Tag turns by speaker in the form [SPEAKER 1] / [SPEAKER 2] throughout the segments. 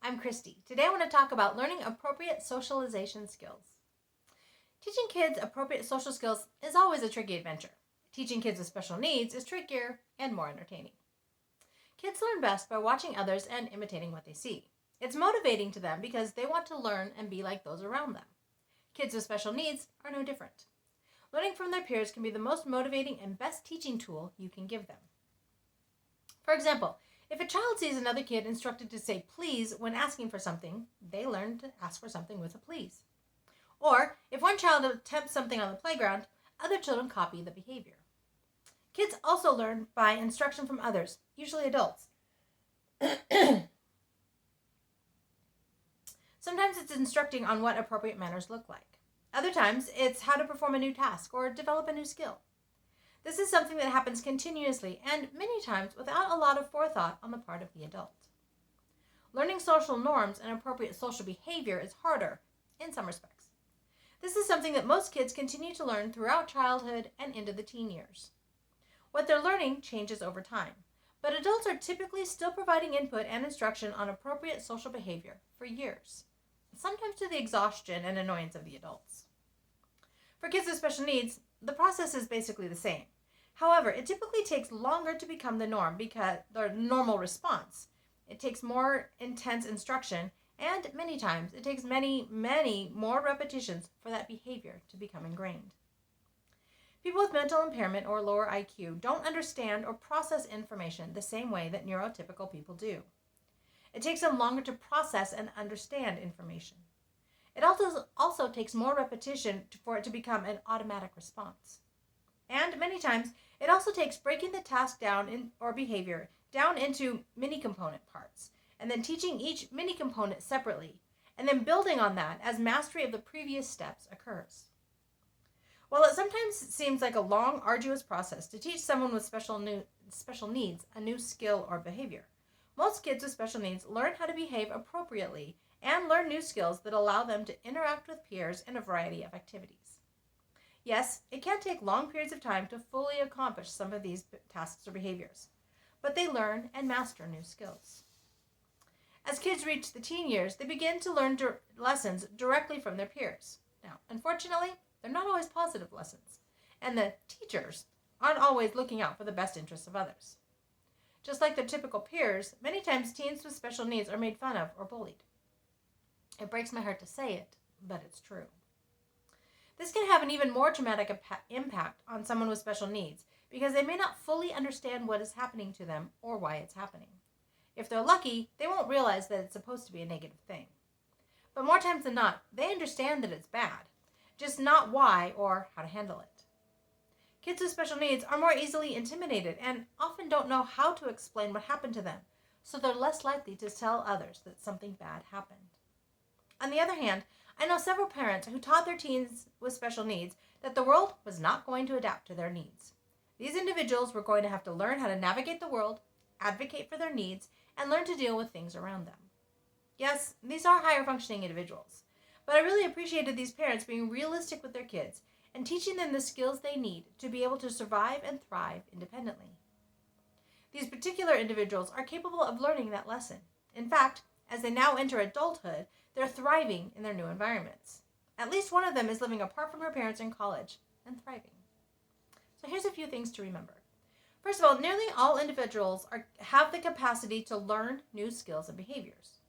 [SPEAKER 1] I'm Christy. Today I want to talk about learning appropriate socialization skills. Teaching kids appropriate social skills is always a tricky adventure. Teaching kids with special needs is trickier and more entertaining. Kids learn best by watching others and imitating what they see. It's motivating to them because they want to learn and be like those around them. Kids with special needs are no different. Learning from their peers can be the most motivating and best teaching tool you can give them. For example, if a child sees another kid instructed to say please when asking for something, they learn to ask for something with a please. Or, if one child attempts something on the playground, other children copy the behavior. Kids also learn by instruction from others, usually adults. Sometimes it's instructing on what appropriate manners look like. Other times, it's how to perform a new task or develop a new skill. This is something that happens continuously and many times without a lot of forethought on the part of the adult. Learning social norms and appropriate social behavior is harder in some respects. This is something that most kids continue to learn throughout childhood and into the teen years. What they're learning changes over time, but adults are typically still providing input and instruction on appropriate social behavior for years, sometimes to the exhaustion and annoyance of the adults. For kids with special needs, the process is basically the same. However, it typically takes longer to become the norm because the normal response. It takes more intense instruction, and many times it takes many more repetitions for that behavior to become ingrained. People with mental impairment or lower IQ don't understand or process information the same way that neurotypical people do. It takes them longer to process and understand information. It also takes more repetition for it to become an automatic response. And many times, it also takes breaking the task or behavior down into mini-component parts, and then teaching each mini-component separately, and then building on that as mastery of the previous steps occurs. While it sometimes seems like a long, arduous process to teach someone with special needs a new skill or behavior, most kids with special needs learn how to behave appropriately and learn new skills that allow them to interact with peers in a variety of activities. Yes, it can take long periods of time to fully accomplish some of these tasks or behaviors, but they learn and master new skills. As kids reach the teen years, they begin to learn lessons directly from their peers. Now, unfortunately, they're not always positive lessons, and the teachers aren't always looking out for the best interests of others. Just like their typical peers, many times teens with special needs are made fun of or bullied. It breaks my heart to say it, but it's true. This can have an even more traumatic impact on someone with special needs because they may not fully understand what is happening to them or why it's happening. If they're lucky, they won't realize that it's supposed to be a negative thing. But more times than not, they understand that it's bad, just not why or how to handle it. Kids with special needs are more easily intimidated and often don't know how to explain what happened to them, so they're less likely to tell others that something bad happened. On the other hand, I know several parents who taught their teens with special needs that the world was not going to adapt to their needs. These individuals were going to have to learn how to navigate the world, advocate for their needs, and learn to deal with things around them. Yes, these are higher functioning individuals, but I really appreciated these parents being realistic with their kids and teaching them the skills they need to be able to survive and thrive independently. These particular individuals are capable of learning that lesson. In fact, as they now enter adulthood, they're thriving in their new environments. At least one of them is living apart from her parents in college and thriving. So here's a few things to remember. First of all, nearly all individuals have the capacity to learn new skills and behaviors.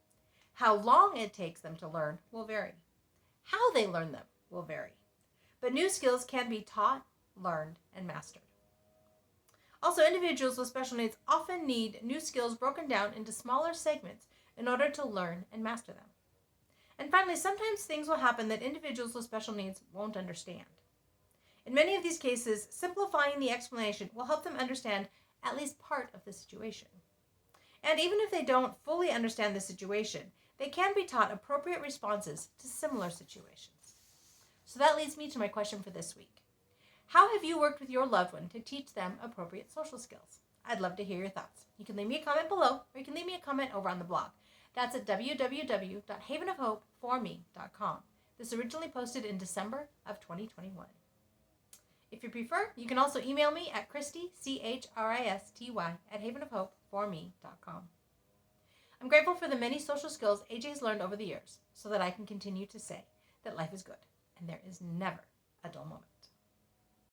[SPEAKER 1] How long it takes them to learn will vary. How they learn them will vary. But new skills can be taught, learned, and mastered. Also, individuals with special needs often need new skills broken down into smaller segments in order to learn and master them. And finally, sometimes things will happen that individuals with special needs won't understand. In many of these cases, simplifying the explanation will help them understand at least part of the situation. And even if they don't fully understand the situation, they can be taught appropriate responses to similar situations. So that leads me to my question for this week. How have you worked with your loved one to teach them appropriate social skills? I'd love to hear your thoughts. You can leave me a comment below, or you can leave me a comment over on the blog. That's at www.havenofhopeforme.com. This originally posted in December of 2021. If you prefer, you can also email me at Christy, CHRISTY, at havenofhopeforme.com. I'm grateful for the many social skills AJ has learned over the years so that I can continue to say that life is good and there is never a dull moment.